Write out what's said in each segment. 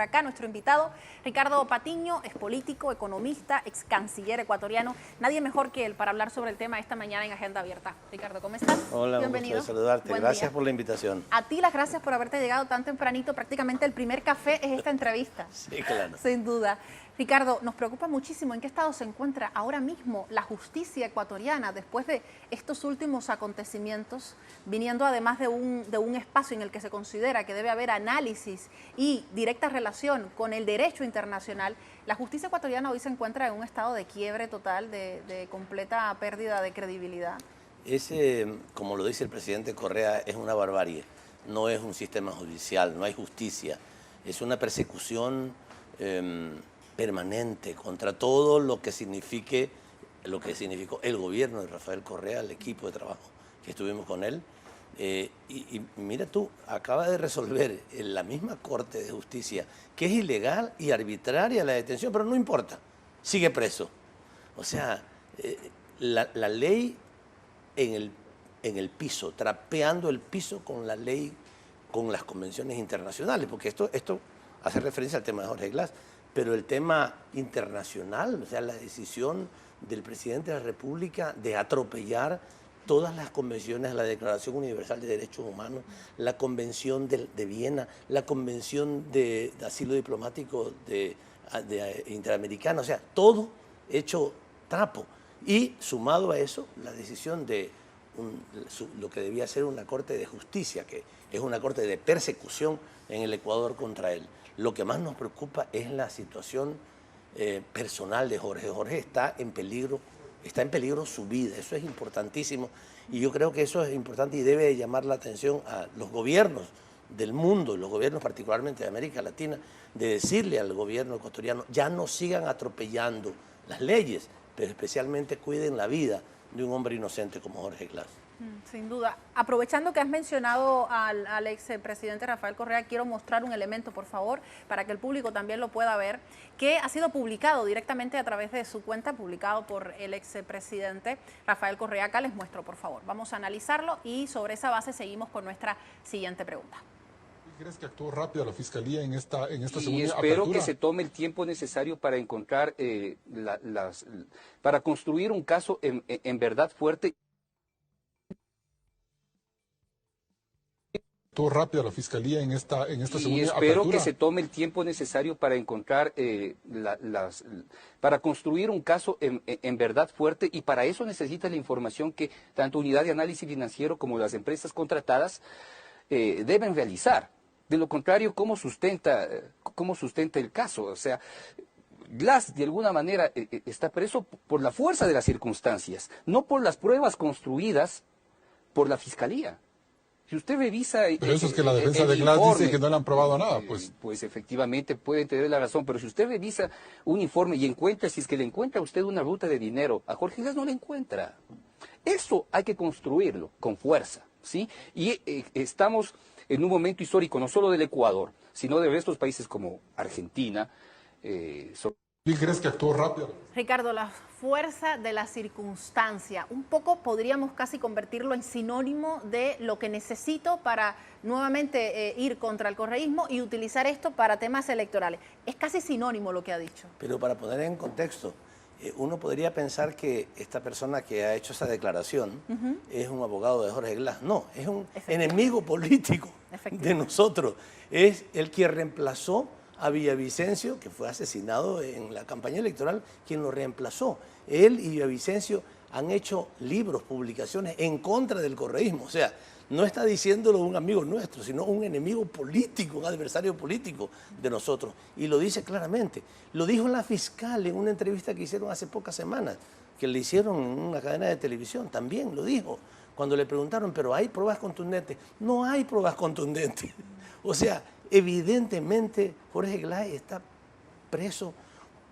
Acá nuestro invitado, Ricardo Patiño, es político, economista, ex canciller ecuatoriano. Nadie mejor que él para hablar sobre el tema esta mañana en Agenda Abierta. Ricardo, ¿cómo estás? Hola, bienvenido. Un gusto de saludarte. Buen Gracias día. por la invitación. A ti las gracias por haberte llegado tan tempranito. Prácticamente el primer café es esta entrevista. Sí, claro. Sin duda. Ricardo, nos preocupa muchísimo en qué estado se encuentra ahora mismo la justicia ecuatoriana después de estos últimos acontecimientos, viniendo además de un espacio en el que se considera que debe haber análisis y directa relación con el derecho internacional. La justicia ecuatoriana hoy se encuentra en un estado de quiebre total, de completa pérdida de credibilidad. Ese, como lo dice el presidente Correa, es una barbarie. No es un sistema judicial, no hay justicia. Es una persecución permanente contra todo lo que significó el gobierno de Rafael Correa, el equipo de trabajo que estuvimos con él. Y mira tú, acaba de resolver en la misma Corte de Justicia que es ilegal y arbitraria la detención, pero no importa, sigue preso. O sea, la ley en el piso, trapeando el piso con la ley, con las convenciones internacionales, porque esto hace referencia al tema de Jorge Glass, pero el tema internacional, o sea, la decisión del presidente de la República de atropellar todas las convenciones, la Declaración Universal de Derechos Humanos, la Convención de Viena, la Convención de Asilo Diplomático Interamericana, o sea, todo hecho trapo. Y sumado a eso, la decisión de lo que debía ser una corte de justicia, que es una corte de persecución en el Ecuador contra él. Lo que más nos preocupa es la situación personal de Jorge. Jorge está en peligro su vida, eso es importantísimo. Y yo creo que eso es importante y debe llamar la atención a los gobiernos del mundo, los gobiernos particularmente de América Latina, de decirle al gobierno ecuatoriano, ya no sigan atropellando las leyes, pero especialmente cuiden la vida de un hombre inocente como Jorge Glass. Sin duda. Aprovechando que has mencionado al expresidente Rafael Correa, quiero mostrar un elemento, por favor, para que el público también lo pueda ver, que ha sido publicado directamente a través de su cuenta, publicado por el expresidente Rafael Correa. Acá les muestro, por favor. Vamos a analizarlo y sobre esa base seguimos con nuestra siguiente pregunta. ¿Crees que actuó rápido la Fiscalía en esta segunda apertura? Y espero que se tome el tiempo necesario para encontrar, para construir un caso en verdad fuerte. ¿Actuó rápido la Fiscalía en esta segunda apertura? Y espero que se tome el tiempo necesario para encontrar, para construir un caso en verdad fuerte, y para eso necesita la información que tanto Unidad de Análisis Financiero como las empresas contratadas deben realizar. De lo contrario, ¿cómo sustenta el caso? O sea, Glass de alguna manera está preso por la fuerza de las circunstancias, no por las pruebas construidas por la Fiscalía. Si usted revisa... Pero eso es que la defensa de Glass dice que no le han probado nada, pues. Pues efectivamente puede tener la razón, pero si usted revisa un informe y encuentra, si es que le encuentra a usted una ruta de dinero, a Jorge Glass no le encuentra. Eso hay que construirlo con fuerza, ¿sí? Y estamos en un momento histórico, no solo del Ecuador, sino de estos países como Argentina. ¿Y crees que actuó rápido? Ricardo, la fuerza de la circunstancia, un poco podríamos casi convertirlo en sinónimo de lo que necesito para nuevamente ir contra el correísmo y utilizar esto para temas electorales. Es casi sinónimo lo que ha dicho. Pero para poner en contexto, uno podría pensar que esta persona que ha hecho esa declaración es un abogado de Jorge Glass. No, es un enemigo político de nosotros. Es el que reemplazó a Villavicencio, que fue asesinado en la campaña electoral, quien lo reemplazó. Él y Villavicencio han hecho libros, publicaciones en contra del correísmo. O sea, no está diciéndolo un amigo nuestro, sino un enemigo político, un adversario político de nosotros. Y lo dice claramente. Lo dijo la fiscal en una entrevista que hicieron hace pocas semanas, que le hicieron en una cadena de televisión. También lo dijo. Cuando le preguntaron, ¿pero hay pruebas contundentes? No hay pruebas contundentes. O sea, evidentemente Jorge Glass está preso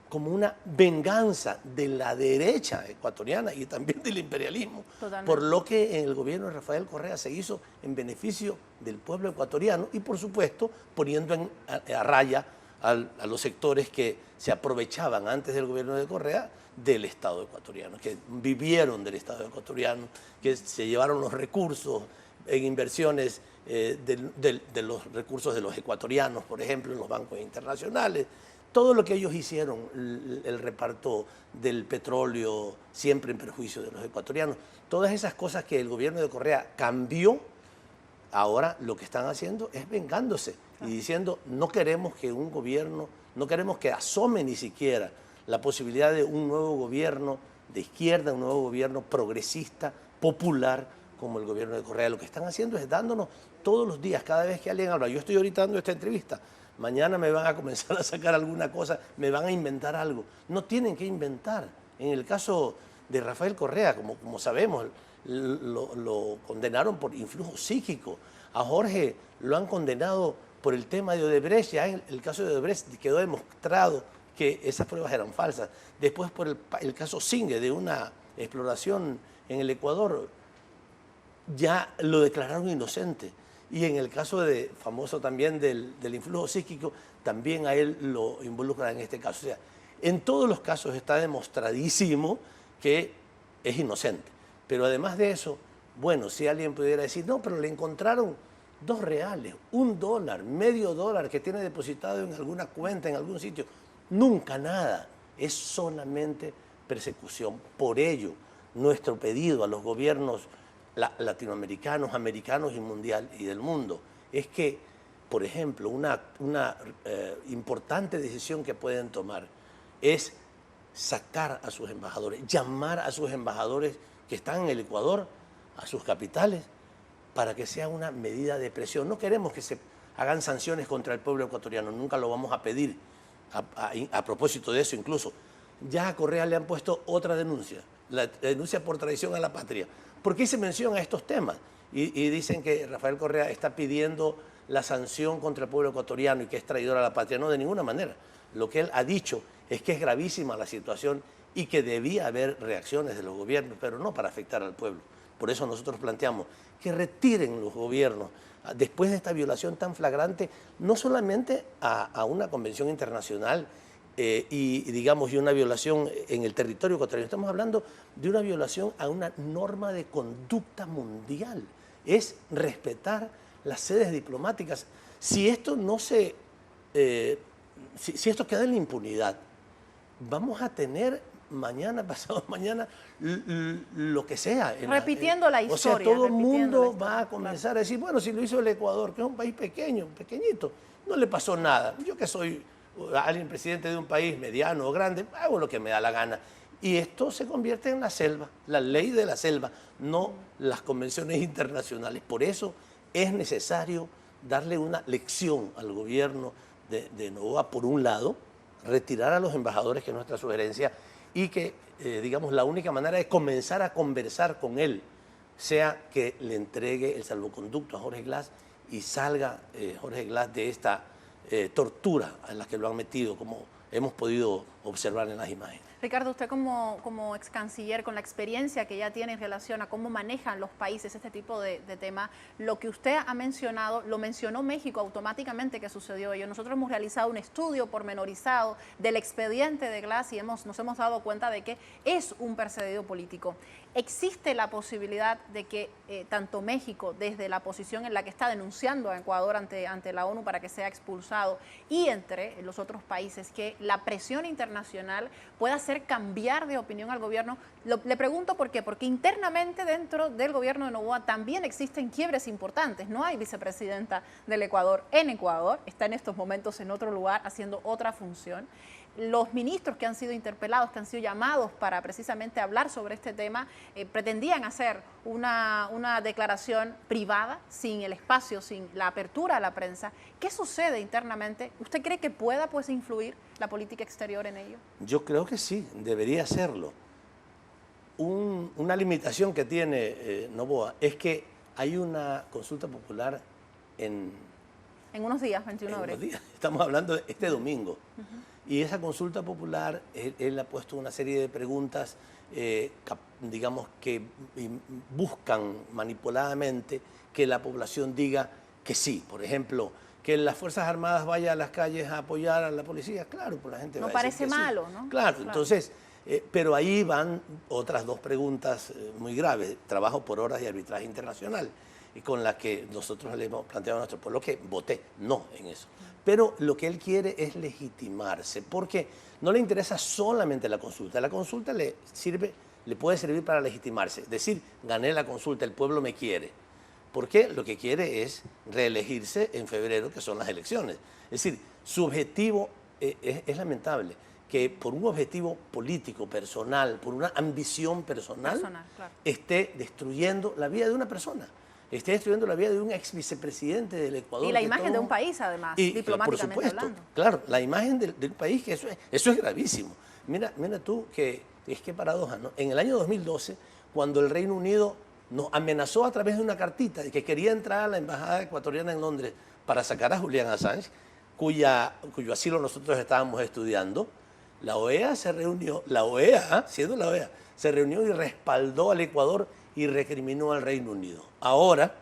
como una venganza de la derecha ecuatoriana y también del imperialismo. Totalmente. Por lo que en el gobierno de Rafael Correa se hizo en beneficio del pueblo ecuatoriano y, por supuesto, poniendo a raya a los sectores que se aprovechaban antes del gobierno de Correa del Estado ecuatoriano, que vivieron del Estado ecuatoriano, que se llevaron los recursos en inversiones de los recursos de los ecuatorianos, por ejemplo, en los bancos internacionales. Todo lo que ellos hicieron, el reparto del petróleo siempre en perjuicio de los ecuatorianos, todas esas cosas que el gobierno de Correa cambió, ahora lo que están haciendo es vengándose y diciendo no queremos que un gobierno, no queremos que asome ni siquiera la posibilidad de un nuevo gobierno de izquierda, un nuevo gobierno progresista, popular, como el gobierno de Correa. Lo que están haciendo es dándonos todos los días, cada vez que alguien habla. Yo estoy ahorita dando esta entrevista, mañana me van a comenzar a sacar alguna cosa, me van a inventar algo. No tienen que inventar. En el caso de Rafael Correa, como sabemos, lo condenaron por influjo psíquico. A Jorge lo han condenado por el tema de Odebrecht. Ya en el caso de Odebrecht quedó demostrado que esas pruebas eran falsas. Después por el caso Singue, de una exploración en el Ecuador, ya lo declararon inocente. Y en el caso famoso también del influjo psíquico, también a él lo involucran en este caso. O sea, en todos los casos está demostradísimo que es inocente. Pero además de eso, bueno, si alguien pudiera decir, no, pero le encontraron 2 reales, $1, medio dólar que tiene depositado en alguna cuenta, en algún sitio. Nunca nada. Es solamente persecución. Por ello, nuestro pedido a los gobiernos latinoamericanos, americanos y mundial y del mundo es que, por ejemplo, una importante decisión que pueden tomar es sacar a sus embajadores, llamar a sus embajadores que están en el Ecuador, a sus capitales, para que sea una medida de presión. No queremos que se hagan sanciones contra el pueblo ecuatoriano, nunca lo vamos a pedir. A propósito de eso, incluso, ya a Correa le han puesto otra denuncia, la denuncia por traición a la patria. ¿Por qué se menciona estos temas? Y dicen que Rafael Correa está pidiendo la sanción contra el pueblo ecuatoriano y que es traidor a la patria. No, de ninguna manera. Lo que él ha dicho es que es gravísima la situación y que debía haber reacciones de los gobiernos, pero no para afectar al pueblo. Por eso nosotros planteamos que retiren los gobiernos, después de esta violación tan flagrante, no solamente a una convención internacional y una violación en el territorio ecuatoriano, estamos hablando de una violación a una norma de conducta mundial. Es respetar las sedes diplomáticas. Si esto no se... si esto queda en la impunidad, vamos a tener mañana, pasado mañana, lo que sea. Repitiendo la historia. O sea, todo el mundo va a comenzar a decir, bueno, si lo hizo el Ecuador, que es un país pequeño, pequeñito, no le pasó nada. Yo que soy alguien presidente de un país mediano o grande, hago lo que me da la gana. Y esto se convierte en la selva, la ley de la selva, no las convenciones internacionales. Por eso es necesario darle una lección al gobierno de Noboa, por un lado, retirar a los embajadores, que es nuestra sugerencia, y que, la única manera de comenzar a conversar con él sea que le entregue el salvoconducto a Jorge Glass y salga Jorge Glass de esta tortura en la que lo han metido, como hemos podido observar en las imágenes. Ricardo, usted como ex canciller, con la experiencia que ya tiene en relación a cómo manejan los países este tipo de temas, lo que usted ha mencionado, lo mencionó México automáticamente que sucedió ello. Nosotros hemos realizado un estudio pormenorizado del expediente de Glass y nos hemos dado cuenta de que es un perseguido político. ¿Existe la posibilidad de que tanto México, desde la posición en la que está denunciando a Ecuador ante la ONU para que sea expulsado, y entre los otros países, que la presión internacional pueda hacer cambiar de opinión al gobierno? Le pregunto por qué, porque internamente dentro del gobierno de Noboa también existen quiebres importantes. No hay vicepresidenta del Ecuador en Ecuador, está en estos momentos en otro lugar haciendo otra función. Los ministros que han sido interpelados, que han sido llamados para precisamente hablar sobre este tema, pretendían hacer una declaración privada, sin el espacio, sin la apertura a la prensa. ¿Qué sucede internamente? ¿Usted cree que pueda influir la política exterior en ello? Yo creo que sí, debería hacerlo. Una limitación que tiene Noboa es que hay una consulta popular en unos días, 21 de abril. Estamos hablando de este domingo. Y esa consulta popular, él ha puesto una serie de preguntas, que buscan manipuladamente que la población diga que sí. Por ejemplo, que las Fuerzas Armadas vayan a las calles a apoyar a la policía. Claro, pues la gente va a decir parece que malo, sí. ¿no? Claro, entonces, pero ahí van otras 2 preguntas muy graves: trabajo por horas y arbitraje internacional. y con la que nosotros le hemos planteado a nuestro pueblo que vote no en eso. Pero lo que él quiere es legitimarse, porque no le interesa solamente la consulta le puede servir para legitimarse, es decir, gané la consulta, el pueblo me quiere, porque lo que quiere es reelegirse en febrero, que son las elecciones. Es decir, su objetivo es lamentable, que por un objetivo político, personal, por una ambición personal, claro, esté destruyendo la vida de una persona, esté destruyendo la vida de un ex vicepresidente del Ecuador. Y la imagen de un país, además, diplomáticamente por supuesto, hablando. claro, la imagen del país, que eso es gravísimo. Mira tú, que es que paradoja, ¿no? En el año 2012, cuando el Reino Unido nos amenazó a través de una cartita de que quería entrar a la embajada ecuatoriana en Londres para sacar a Julian Assange, cuyo asilo nosotros estábamos estudiando, la OEA se reunió, siendo la OEA, se reunió y respaldó al Ecuador y recriminó al Reino Unido. Ahora,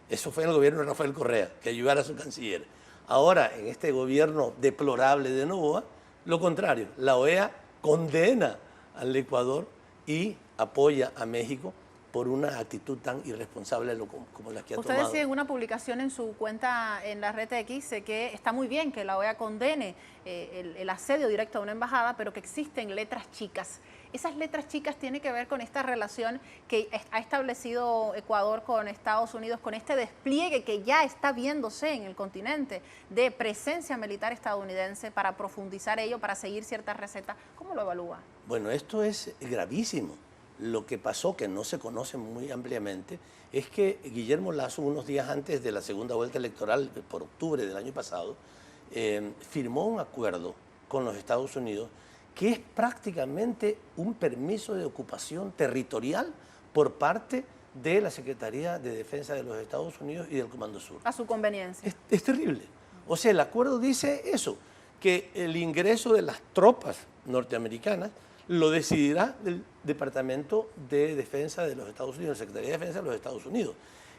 eso fue en el gobierno de Rafael Correa, que ayudara a su canciller. Ahora, en este gobierno deplorable de Noboa, lo contrario, la OEA condena al Ecuador y apoya a México por una actitud tan irresponsable como la que ha tomado. Usted decía en una publicación en su cuenta en la red X que está muy bien que la OEA condene el asedio directo a una embajada, pero que existen letras chicas. Esas letras chicas tienen que ver con esta relación que ha establecido Ecuador con Estados Unidos, con este despliegue que ya está viéndose en el continente de presencia militar estadounidense para profundizar ello, para seguir ciertas recetas. ¿Cómo lo evalúa? Bueno, esto es gravísimo. Lo que pasó, que no se conoce muy ampliamente, es que Guillermo Lasso, unos días antes de la segunda vuelta electoral, por octubre del año pasado, firmó un acuerdo con los Estados Unidos que es prácticamente un permiso de ocupación territorial por parte de la Secretaría de Defensa de los Estados Unidos y del Comando Sur. A su conveniencia. Es terrible. O sea, el acuerdo dice eso, que el ingreso de las tropas norteamericanas lo decidirá el Departamento de Defensa de los Estados Unidos, la Secretaría de Defensa de los Estados Unidos.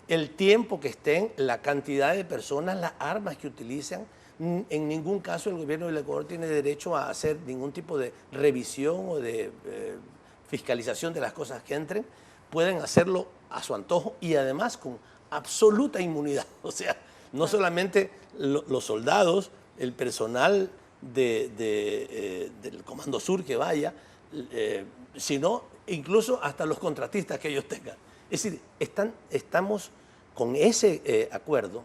El tiempo que estén, la cantidad de personas, las armas que utilizan, en ningún caso el gobierno del Ecuador tiene derecho a hacer ningún tipo de revisión o de fiscalización de las cosas que entren. Pueden hacerlo a su antojo y además con absoluta inmunidad. O sea, no solamente los soldados, el personal del Comando Sur que vaya, sino incluso hasta los contratistas que ellos tengan. Es decir, estamos con ese acuerdo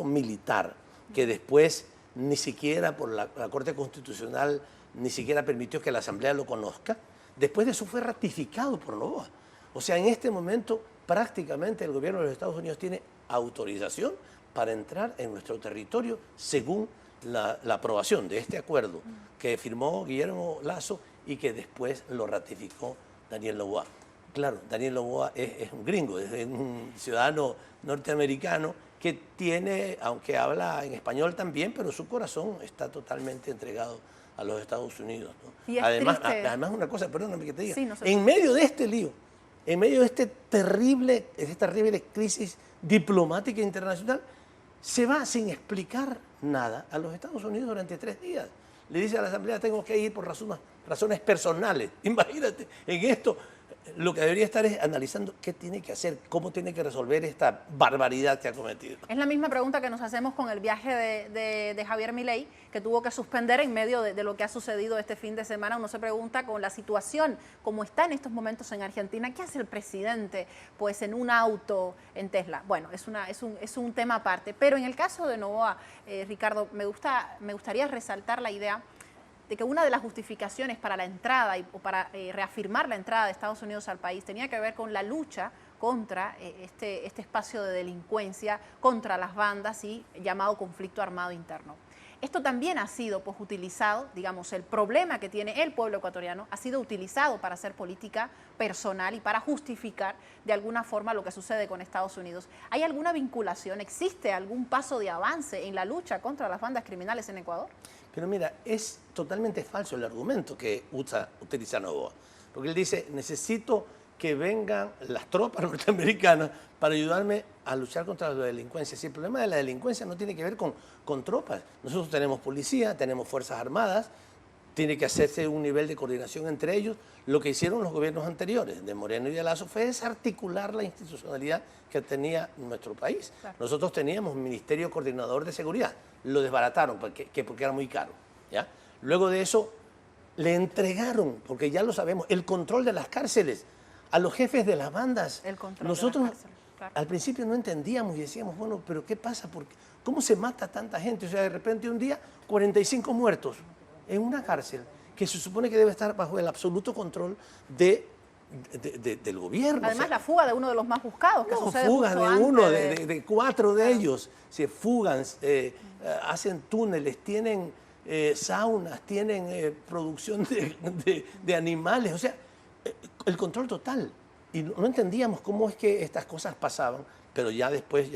militar que después ni siquiera por la Corte Constitucional ni siquiera permitió que la Asamblea lo conozca. Después de eso fue ratificado por Noboa. O sea, en este momento prácticamente el gobierno de los Estados Unidos tiene autorización para entrar en nuestro territorio según la aprobación de este acuerdo que firmó Guillermo Lasso y que después lo ratificó Daniel Noboa. Claro, Daniel Noboa es un gringo, es un ciudadano norteamericano que tiene, aunque habla en español también, pero su corazón está totalmente entregado a los Estados Unidos, ¿no? Y además una cosa, perdóname que te diga, sí, no sé. En medio de este lío, en medio de esta terrible crisis diplomática internacional, se va sin explicar nada a los Estados Unidos durante 3 días. Le dice a la Asamblea, tengo que ir por razones personales. Imagínate, en esto lo que debería estar es analizando qué tiene que hacer, cómo tiene que resolver esta barbaridad que ha cometido. Es la misma pregunta que nos hacemos con el viaje de Javier Milei, que tuvo que suspender en medio de lo que ha sucedido este fin de semana. Uno se pregunta, con la situación como está en estos momentos en Argentina, ¿qué hace el presidente pues en un auto en Tesla? Bueno, es un tema aparte. Pero en el caso de Noboa, Ricardo, me gustaría resaltar la idea de que una de las justificaciones para la entrada o para reafirmar la entrada de Estados Unidos al país tenía que ver con la lucha contra este espacio de delincuencia, contra las bandas y llamado conflicto armado interno. Esto también ha sido pues, utilizado, digamos, el problema que tiene el pueblo ecuatoriano ha sido utilizado para hacer política personal y para justificar de alguna forma lo que sucede con Estados Unidos. ¿Hay alguna vinculación? ¿Existe algún paso de avance en la lucha contra las bandas criminales en Ecuador? Pero mira, es totalmente falso el argumento que utiliza Noboa, porque él dice, necesito que vengan las tropas norteamericanas para ayudarme a luchar contra la delincuencia. Si el problema de la delincuencia no tiene que ver con tropas. Nosotros tenemos policía, tenemos fuerzas armadas, tiene que hacerse un nivel de coordinación entre ellos. Lo que hicieron los gobiernos anteriores, de Moreno y de Lasso, fue desarticular la institucionalidad que tenía nuestro país. Claro. Nosotros teníamos un Ministerio Coordinador de Seguridad, lo desbarataron porque era muy caro, ¿ya? Luego de eso le entregaron, porque ya lo sabemos, el control de las cárceles a los jefes de las bandas. Nosotros de las cárceles, claro. Al principio no entendíamos y decíamos, bueno, pero ¿qué pasa? ¿Cómo se mata tanta gente? O sea, de repente un día 45 muertos en una cárcel que se supone que debe estar bajo el absoluto control del gobierno. Además, o sea, la fuga de uno de los más buscados, que sucede fugas justo de uno, antes de 4 de ellos, se fugan, hacen túneles, tienen saunas, tienen producción de animales, o sea, el control total. Y no entendíamos cómo es que estas cosas pasaban, pero ya después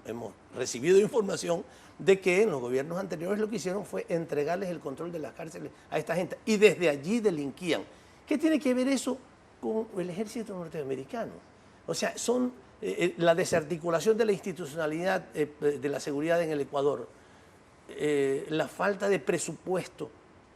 hemos recibido información de que en los gobiernos anteriores lo que hicieron fue entregarles el control de las cárceles a esta gente y desde allí delinquían. ¿Qué tiene que ver eso con el ejército norteamericano? O sea, son la desarticulación de la institucionalidad de la seguridad en el Ecuador, la falta de presupuesto.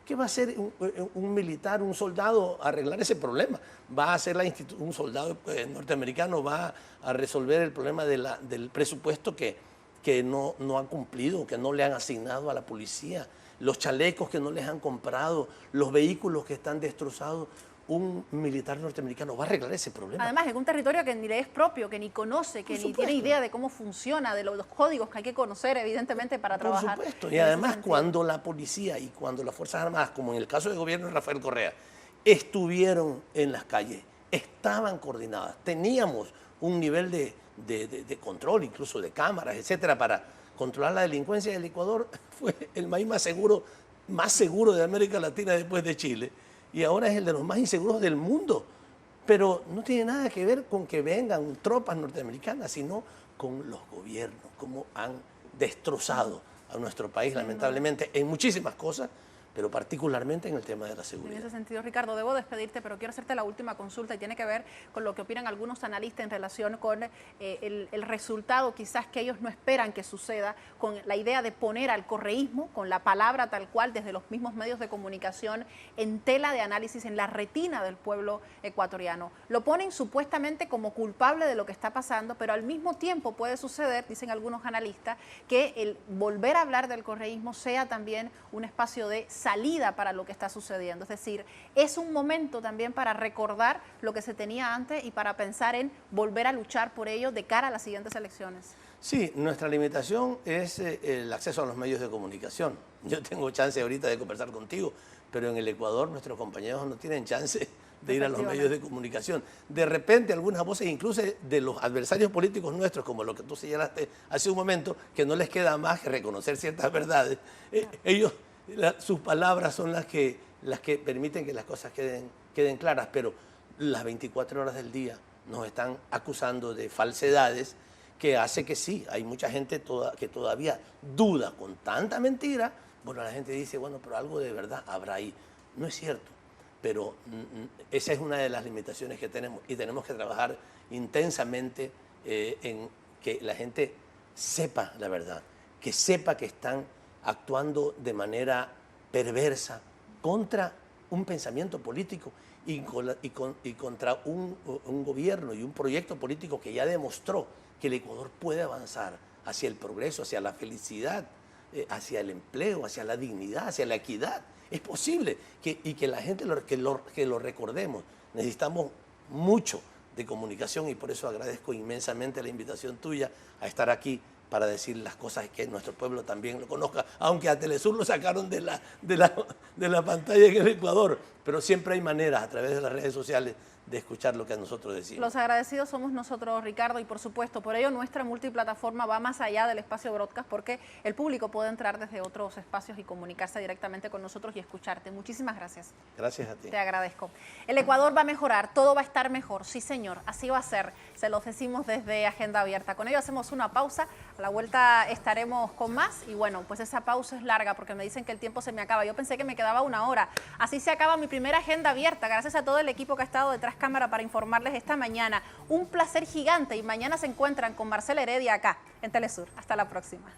¿Qué va a hacer un militar, un soldado a arreglar ese problema? Va a hacer un soldado norteamericano, va a resolver el problema del presupuesto que no han cumplido, que no le han asignado a la policía, los chalecos que no les han comprado, los vehículos que están destrozados. Un militar norteamericano va a arreglar ese problema. Además, en un territorio que ni le es propio, que ni conoce, que ni tiene idea de cómo funciona, de los códigos que hay que conocer, evidentemente, para trabajar. Por supuesto, y además cuando la policía y cuando las Fuerzas Armadas, como en el caso del gobierno de Rafael Correa, estuvieron en las calles, estaban coordinadas, teníamos un nivel de control, incluso de cámaras, etcétera, para controlar la delincuencia del Ecuador, fue el país más seguro de América Latina después de Chile. Y ahora es el de los más inseguros del mundo. Pero no tiene nada que ver con que vengan tropas norteamericanas, sino con los gobiernos, cómo han destrozado a nuestro país, lamentablemente, en muchísimas cosas, pero particularmente en el tema de la seguridad. En ese sentido, Ricardo, debo despedirte, pero quiero hacerte la última consulta y tiene que ver con lo que opinan algunos analistas en relación con el resultado quizás que ellos no esperan que suceda, con la idea de poner al correísmo, con la palabra tal cual desde los mismos medios de comunicación, en tela de análisis, en la retina del pueblo ecuatoriano. Lo ponen supuestamente como culpable de lo que está pasando, pero al mismo tiempo puede suceder, dicen algunos analistas, que el volver a hablar del correísmo sea también un espacio de salida para lo que está sucediendo. Es decir, es un momento también para recordar lo que se tenía antes y para pensar en volver a luchar por ello de cara a las siguientes elecciones. Sí, nuestra limitación es el acceso a los medios de comunicación. Yo tengo chance ahorita de conversar contigo, pero en el Ecuador nuestros compañeros no tienen chance de ir a los medios de comunicación. De repente algunas voces, incluso de los adversarios políticos nuestros, como lo que tú señalaste hace un momento, que no les queda más que reconocer ciertas verdades, ellos... sus palabras son las que permiten que las cosas queden claras, pero las 24 horas del día nos están acusando de falsedades que hace que sí, hay mucha gente que todavía duda con tanta mentira. Bueno, la gente dice, bueno, pero algo de verdad habrá ahí. No es cierto, pero esa es una de las limitaciones que tenemos y tenemos que trabajar intensamente en que la gente sepa la verdad, que sepa que están actuando de manera perversa contra un pensamiento político y contra un gobierno y un proyecto político que ya demostró que el Ecuador puede avanzar hacia el progreso, hacia la felicidad, hacia el empleo, hacia la dignidad, hacia la equidad. Es posible y que la gente que lo recordemos. Necesitamos mucho de comunicación y por eso agradezco inmensamente la invitación tuya a estar aquí para decir las cosas que nuestro pueblo también lo conozca, aunque a Telesur lo sacaron de la pantalla en el Ecuador, pero siempre hay maneras a través de las redes sociales de escuchar lo que nosotros decimos. Los agradecidos somos nosotros, Ricardo, y por supuesto, por ello nuestra multiplataforma va más allá del espacio broadcast porque el público puede entrar desde otros espacios y comunicarse directamente con nosotros y escucharte. Muchísimas gracias. Gracias a ti. Te agradezco. El Ecuador va a mejorar, todo va a estar mejor. Sí, señor, así va a ser. Se los decimos desde Agenda Abierta. Con ello hacemos una pausa. A la vuelta estaremos con más y bueno, pues esa pausa es larga porque me dicen que el tiempo se me acaba. Yo pensé que me quedaba 1 hora. Así se acaba mi primera Agenda Abierta. Gracias a todo el equipo que ha estado detrás cámara para informarles esta mañana. Un placer gigante y mañana se encuentran con Marcela Heredia acá en Telesur. Hasta la próxima.